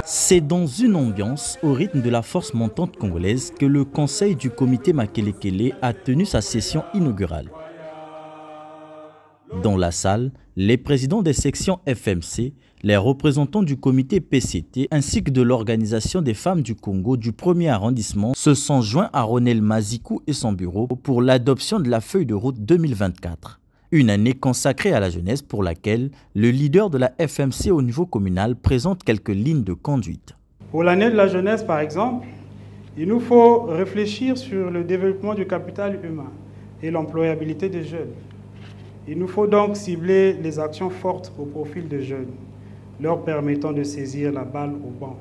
C'est dans une ambiance au rythme de la force montante congolaise que le conseil du comité Makelekele a tenu sa session inaugurale. Dans la salle, les présidents des sections FMC, les représentants du comité PCT ainsi que de l'Organisation des femmes du Congo du 1er arrondissement se sont joints à Ronel Mazikou et son bureau pour l'adoption de la feuille de route 2024. Une année consacrée à la jeunesse pour laquelle le leader de la FMC au niveau communal présente quelques lignes de conduite. Pour l'année de la jeunesse, par exemple, il nous faut réfléchir sur le développement du capital humain et l'employabilité des jeunes. Il nous faut donc cibler les actions fortes au profil des jeunes, leur permettant de saisir la balle au banc.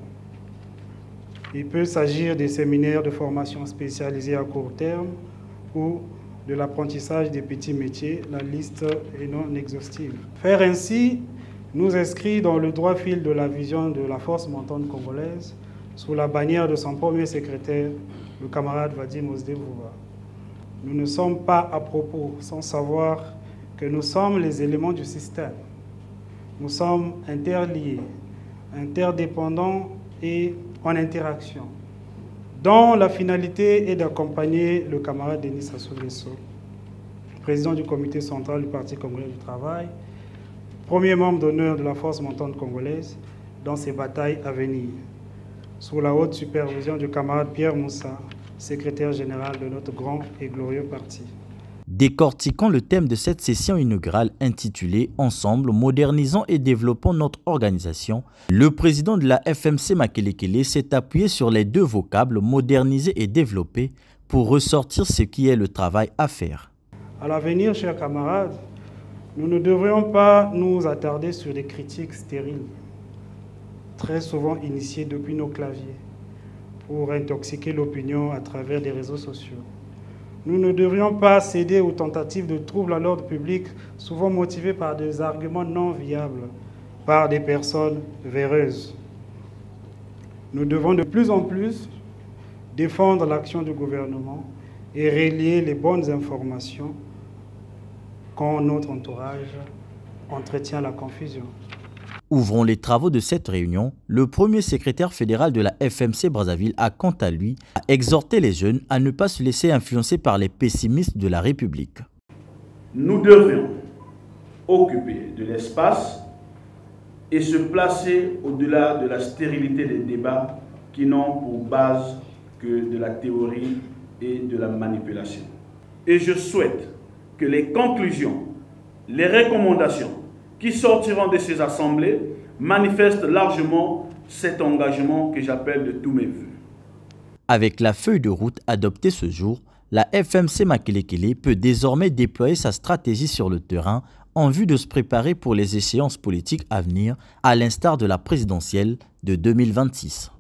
Il peut s'agir des séminaires de formation spécialisés à court terme ou de l'apprentissage des petits métiers, la liste est non exhaustive. Faire ainsi nous inscrit dans le droit fil de la vision de la force montante congolaise sous la bannière de son premier secrétaire, le camarade Vadim Osdevouva. Nous ne sommes pas à propos sans savoir que nous sommes les éléments du système. Nous sommes interliés, interdépendants et en interaction, dont la finalité est d'accompagner le camarade Denis Sassou Nguesso, président du comité central du Parti congolais du travail, premier membre d'honneur de la force montante congolaise, dans ses batailles à venir, sous la haute supervision du camarade Pierre Moussa, secrétaire général de notre grand et glorieux parti. Décortiquant le thème de cette session inaugurale intitulée « Ensemble, modernisons et développons notre organisation », le président de la FMC Makelekele s'est appuyé sur les deux vocables « moderniser » et « développer » pour ressortir ce qui est le travail à faire. À l'avenir, chers camarades, nous ne devrions pas nous attarder sur des critiques stériles, très souvent initiées depuis nos claviers, pour intoxiquer l'opinion à travers des réseaux sociaux. Nous ne devrions pas céder aux tentatives de troubles à l'ordre public, souvent motivés par des arguments non viables, par des personnes véreuses. Nous devons de plus en plus défendre l'action du gouvernement et relier les bonnes informations quand notre entourage entretient la confusion. Ouvrons les travaux de cette réunion, le premier secrétaire fédéral de la FMC Brazzaville a quant à lui exhorté les jeunes à ne pas se laisser influencer par les pessimistes de la République. Nous devrions occuper de l'espace et se placer au-delà de la stérilité des débats qui n'ont pour base que de la théorie et de la manipulation. Et je souhaite que les conclusions, les recommandations qui sortiront de ces assemblées manifestent largement cet engagement que j'appelle de tous mes vœux. Avec la feuille de route adoptée ce jour, la FMC Makelekele peut désormais déployer sa stratégie sur le terrain en vue de se préparer pour les échéances politiques à venir, à l'instar de la présidentielle de 2026.